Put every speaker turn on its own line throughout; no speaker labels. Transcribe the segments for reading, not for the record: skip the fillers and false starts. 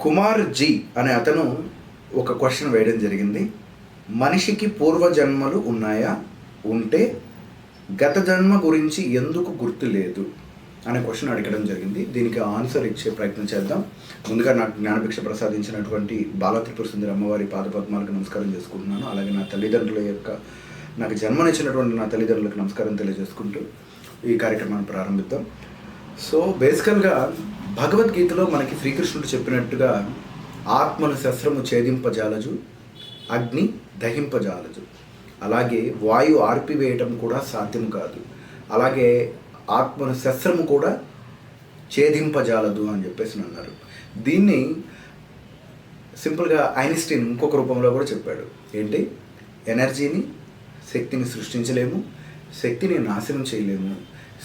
Kumar G అనే అతను ఒక క్వశ్చన్ వేయడం జరిగింది. మనిషికి పూర్వజన్మలు ఉన్నాయా? ఉంటే గత జన్మ గురించి ఎందుకు గుర్తు లేదు అనే క్వశ్చన్ అడగడం జరిగింది. దీనికి ఆన్సర్ ఇచ్చే ప్రయత్నం చేద్దాం. ముందుగా నాకు జ్ఞానభిక్ష ప్రసాదించినటువంటి బాల త్రిపుర సుందరి అమ్మవారి పాదపద్మాలకు నమస్కారం చేసుకుంటున్నాను. అలాగే నా తల్లిదండ్రుల యొక్క నాకు జన్మనిచ్చినటువంటి నా తల్లిదండ్రులకు నమస్కారం తెలియజేసుకుంటూ ఈ కార్యక్రమాన్ని ప్రారంభిద్దాం. సో బేసికల్గా భగవద్గీతలో మనకి శ్రీకృష్ణుడు చెప్పినట్టుగా ఆత్మను శస్త్రము ఛేదింపజాలజు, అగ్ని దహింపజాలజు, అలాగే వాయు ఆర్పివేయటం కూడా సాధ్యం కాదు, అలాగే ఆత్మను శస్త్రము కూడా ఛేదింపజాలదు అని చెప్పేసి అన్నారు. దీన్ని సింపుల్గా ఐన్స్టీన్ ఇంకొక రూపంలో కూడా చెప్పాడు. ఏంటి? ఎనర్జీని, శక్తిని సృష్టించలేము, శక్తిని నాశనం చేయలేము,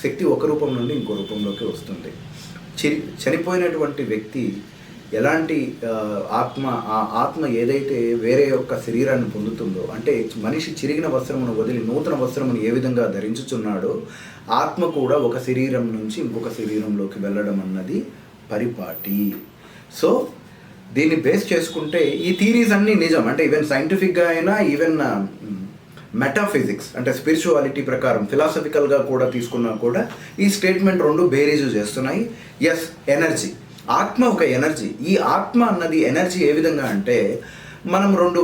శక్తి ఒక రూపం నుండి ఇంకో రూపంలోకి వస్తుంది. చనిపోయినటువంటి వ్యక్తి ఎలాంటి ఆత్మ ఏదైతే వేరే యొక్క శరీరాన్ని పొందుతుందో, అంటే మనిషి చిరిగిన వస్త్రమును వదిలి నూతన వస్త్రమును ఏ విధంగా ధరించుచున్నాడో ఆత్మ కూడా ఒక శరీరం నుంచి ఇంకొక శరీరంలోకి వెళ్ళడం అన్నది పరిపాటి. సో దీన్ని బేస్ చేసుకుంటే ఈ థీరీస్ అన్నీ నిజం. అంటే ఈవెన్ సైంటిఫిక్గా అయినా, ఈవెన్ మెటాఫిజిక్స్ అంటే స్పిరిచువాలిటీ ప్రకారం ఫిలాసఫికల్గా కూడా తీసుకున్నా కూడా ఈ స్టేట్మెంట్ రెండు బేరీజు చేస్తున్నాయి. ఎస్, ఎనర్జీ, ఆత్మ ఒక ఎనర్జీ. ఈ ఆత్మ అన్నది ఎనర్జీ ఏ విధంగా అంటే, మనం రెండు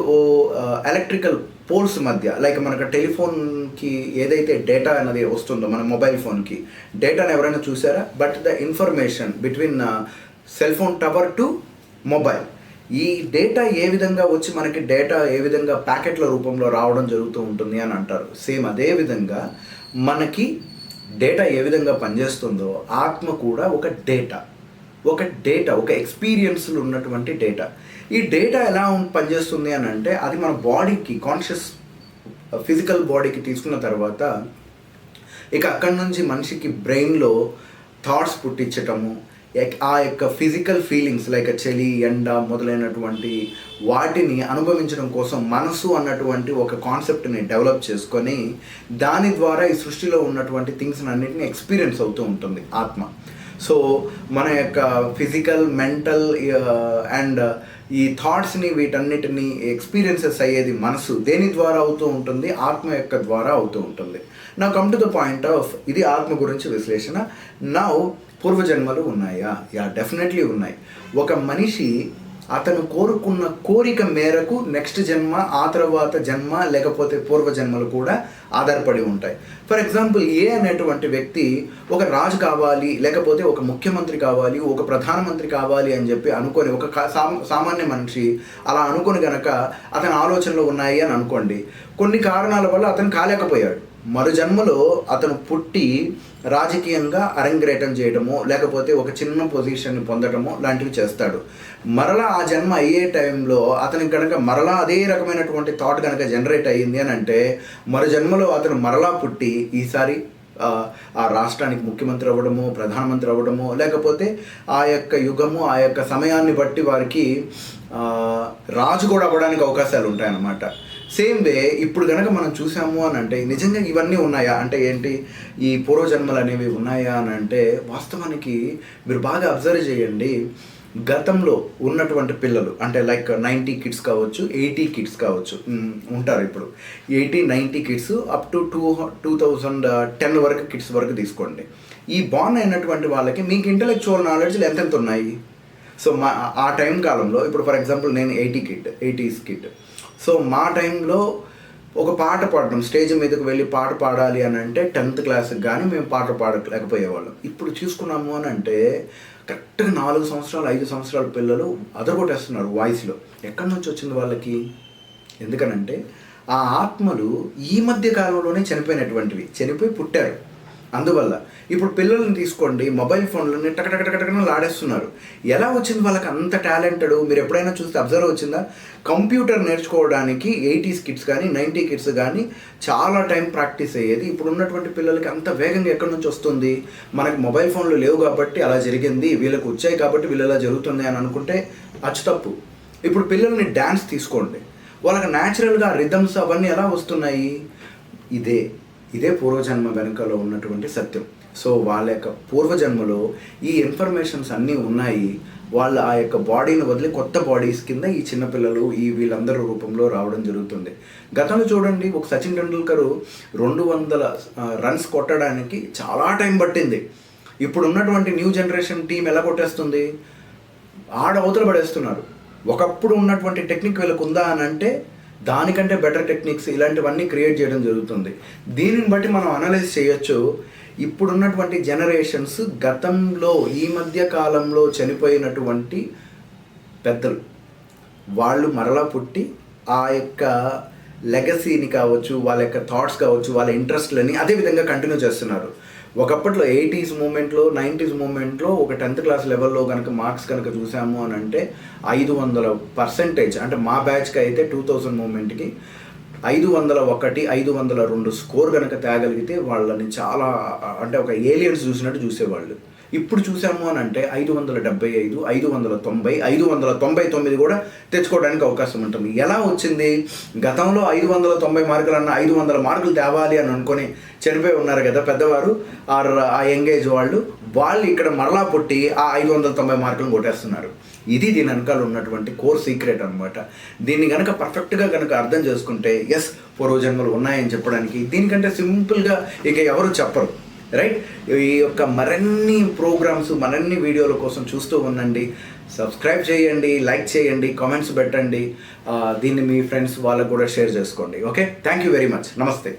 ఎలక్ట్రికల్ పోల్స్ మధ్య, లైక్ మనకు టెలిఫోన్కి ఏదైతే డేటా అన్నది వస్తుందో మన మొబైల్ ఫోన్కి డేటాను ఎవరైనా చూసారా? But the information between cell phone tower to mobile, ఈ డేటా ఏ విధంగా వచ్చి మనకి డేటా ఏ విధంగా ప్యాకెట్ల రూపంలో రావడం జరుగుతూ ఉంటుంది అని అంటారు. సేమ్ అదే విధంగా మనకి డేటా ఏ విధంగా పనిచేస్తుందో ఆత్మ కూడా ఒక డేటా, ఒక ఎక్స్పీరియన్స్లు ఉన్నటువంటి డేటా. ఈ డేటా ఎలా పనిచేస్తుంది అని అంటే, అది మన బాడీకి, కాన్షియస్ ఫిజికల్ బాడీకి తీసుకున్న తర్వాత ఇక అక్కడి నుంచి మనిషికి బ్రెయిన్లో థాట్స్ పుట్టించటము, ఆ యొక్క ఫిజికల్ ఫీలింగ్స్ లైక్ చలి, ఎండ మొదలైనటువంటి వాటిని అనుభవించడం కోసం మనసు అన్నటువంటి ఒక కాన్సెప్ట్ని డెవలప్ చేసుకొని దాని ద్వారా ఈ సృష్టిలో ఉన్నటువంటి థింగ్స్ అన్నిటిని ఎక్స్పీరియన్స్ అవుతూ ఉంటుంది ఆత్మ. సో మన యొక్క ఫిజికల్, మెంటల్ అండ్ ఈ థాట్స్ని వీటన్నిటిని ఎక్స్పీరియన్సెస్ అయ్యేది మనసు దేని ద్వారా అవుతూ ఉంటుంది? ఆత్మ యొక్క ద్వారా అవుతూ ఉంటుంది. నా come to the point of ఇది ఆత్మ గురించి విశ్లేషణ. నౌ పూర్వజన్మలు ఉన్నాయా? యా, డెఫినెట్లీ ఉన్నాయి. ఒక మనిషి అతను కోరుకున్న కోరిక మేరకు నెక్స్ట్ జన్మ, ఆ తర్వాత జన్మ, లేకపోతే పూర్వజన్మలు కూడా ఆధారపడి ఉంటాయి. ఫర్ ఎగ్జాంపుల్, ఏ అనేటువంటి వ్యక్తి ఒక రాజు కావాలి, లేకపోతే ఒక ముఖ్యమంత్రి కావాలి, ఒక ప్రధానమంత్రి కావాలి అని చెప్పి అనుకొని, ఒక సామాన్య మనిషి అలా అనుకొని గనక అతని ఆలోచనలు ఉన్నాయి అని అనుకోండి, కొన్ని కారణాల వల్ల అతను కాలేకపోయాడు. మరు జన్మలో అతను పుట్టి రాజకీయంగా అరంగేటం చేయడమో, లేకపోతే ఒక చిన్న పొజిషన్ని పొందడమో లాంటివి చేస్తాడు. మరలా ఆ జన్మ అయ్యే టైంలో అతనికి కనుక మరలా అదే రకమైనటువంటి థాట్ కనుక జనరేట్ అయ్యింది అని అంటే, మరు జన్మలో అతను మరలా పుట్టి ఈసారి ఆ రాష్ట్రానికి ముఖ్యమంత్రి అవ్వడమో, ప్రధానమంత్రి అవ్వడమో, లేకపోతే ఆ యొక్క యుగము, ఆ యొక్క సమయాన్ని బట్టి వారికి రాజు కూడా అవ్వడానికి అవకాశాలు ఉంటాయన్నమాట. సేమ్ వే ఇప్పుడు కనుక మనం చూసాము అని అంటే, నిజంగా ఇవన్నీ ఉన్నాయా అంటే ఏంటి, ఈ పూర్వజన్మలు అనేవి ఉన్నాయా అని అంటే, వాస్తవానికి మీరు బాగా అబ్జర్వ్ చేయండి. గతంలో ఉన్నటువంటి పిల్లలు అంటే లైక్ 90 కిడ్స్ కావచ్చు, 80 కిడ్స్ కావచ్చు ఉంటారు. ఇప్పుడు 80-90 కిడ్స్ అప్ టు 2010 వరకు కిడ్స్ వరకు తీసుకోండి. ఈ బాన్ అయినటువంటి వాళ్ళకి మీకు ఇంటలెక్చువల్ నాలెడ్జ్లు ఎంతెంత ఉన్నాయి? సో ఆ టైం కాలంలో, ఇప్పుడు ఫర్ ఎగ్జాంపుల్ నేను 80s కిడ్. సో మా టైంలో ఒక పాట పాడడం, స్టేజ్ మీదకి వెళ్ళి పాట పాడాలి అని అంటే 10th క్లాస్కి కానీ మేము పాట పాడలేకపోయేవాళ్ళం. ఇప్పుడు చూసుకున్నాము అని అంటే కరెక్ట్గా 4 సంవత్సరాలు 5 సంవత్సరాల పిల్లలు అదరగొట్టేస్తున్నారు వాయిస్లో. ఎక్కడి నుంచి వచ్చింది వాళ్ళకి? ఎందుకనంటే ఆ ఆత్మలు ఈ మధ్య కాలంలోనే చనిపోయినటువంటివి, చనిపోయి పుట్టారు. అందువల్ల ఇప్పుడు పిల్లల్ని తీసుకోండి, మొబైల్ ఫోన్లని టకటకటకటకన లాడేస్తున్నారు. ఎలా వచ్చింది వాళ్ళకి అంత టాలెంటెడ్? మీరు ఎప్పుడైనా చూస్తే అబ్జర్వ్ వచ్చిందా? కంప్యూటర్ నేర్చుకోవడానికి 80s కిడ్స్ కానీ 90 కిడ్స్ కానీ చాలా టైం ప్రాక్టీస్ అయ్యేది. ఇప్పుడు ఉన్నటువంటి పిల్లలకి అంత వేగంగా ఎక్కడి నుంచి వస్తుంది? మనకి మొబైల్ ఫోన్లు లేవు కాబట్టి అలా జరిగింది, వీళ్ళకి వచ్చాయి కాబట్టి వీళ్ళలా జరుగుతుంది అని అనుకుంటే అచ్చు తప్పు. ఇప్పుడు పిల్లల్ని డ్యాన్స్ తీసుకోండి, వాళ్ళకి న్యాచురల్గా రిథమ్స్ అవన్నీ ఎలా వస్తున్నాయి? ఇదే పూర్వజన్మ వెనుకలో ఉన్నటువంటి సత్యం. సో వాళ్ళ యొక్క పూర్వజన్మలో ఈ ఇన్ఫర్మేషన్స్ అన్నీ ఉన్నాయి. వాళ్ళు ఆ యొక్క బాడీని వదిలి కొత్త బాడీస్ కింద ఈ చిన్నపిల్లలు ఈ వీళ్ళందరూ రూపంలో రావడం జరుగుతుంది. గతంలో చూడండి, ఒక సచిన్ టెండూల్కర్ 200 రన్స్ కొట్టడానికి చాలా టైం పట్టింది. ఇప్పుడు ఉన్నటువంటి న్యూ జనరేషన్ టీం ఎలా కొట్టేస్తుంది, అవతల పడేస్తున్నారు. ఒకప్పుడు ఉన్నటువంటి టెక్నిక్ వీళ్ళకు ఉందా అని అంటే దానికంటే బెటర్ టెక్నిక్స్ ఇలాంటివన్నీ క్రియేట్ చేయడం జరుగుతుంది. దీనిని బట్టి మనం అనలైజ్ చేయొచ్చు, ఇప్పుడున్నటువంటి జనరేషన్స్ గతంలో ఈ మధ్య కాలంలో చనిపోయినటువంటి పెద్దలు వాళ్ళు మరలా పుట్టి ఆ యొక్క లెగసీని కావచ్చు, వాళ్ళ యొక్క థాట్స్ కావచ్చు, వాళ్ళ ఇంట్రెస్ట్లని అదే విధంగా కంటిన్యూ చేస్తున్నారు. ఒకప్పట్లో 80s మూమెంట్లో 90s మూమెంట్లో ఒక 10th క్లాస్ లెవెల్లో కనుక మార్క్స్ కనుక చూసాము అని అంటే 500%, అంటే మా బ్యాచ్కి అయితే 2000 మూమెంట్కి 501, 502 స్కోర్ కనుక తేగలిగితే వాళ్ళని చాలా అంటే ఒక ఏలియన్స్ చూసినట్టు చూసేవాళ్ళు. ఇప్పుడు చూసాము అని అంటే 575, 590, 599 కూడా తెచ్చుకోవడానికి అవకాశం ఉంటుంది. ఎలా వచ్చింది? గతంలో 590 మార్కులు అన్న 500 మార్కులు తేవాలి అని అనుకొని చనిపోయి ఉన్నారు కదా పెద్దవారు, ఆ యంగేజ్ వాళ్ళు ఇక్కడ మరలా పుట్టి ఆ 590 మార్కులను కొట్టేస్తున్నారు. ఇది దీని వెనకాల ఉన్నటువంటి కోర్ సీక్రెట్ అనమాట. దీన్ని కనుక పర్ఫెక్ట్గా కనుక అర్థం చేసుకుంటే ఎస్ పూర్వజన్మలు ఉన్నాయని చెప్పడానికి దీనికంటే సింపుల్గా ఇక ఎవరు చెప్పరు, రైట్? ఈ యొక్క మరిన్ని ప్రోగ్రామ్స్ మరిన్ని వీడియోల కోసం చూస్తూ ఉండండి. సబ్స్క్రైబ్ చేయండి, లైక్ చేయండి, కామెంట్స్ పెట్టండి, దీన్ని మీ ఫ్రెండ్స్ వాళ్ళకు కూడా షేర్ చేసుకోండి. Okay, thank you very much. నమస్తే.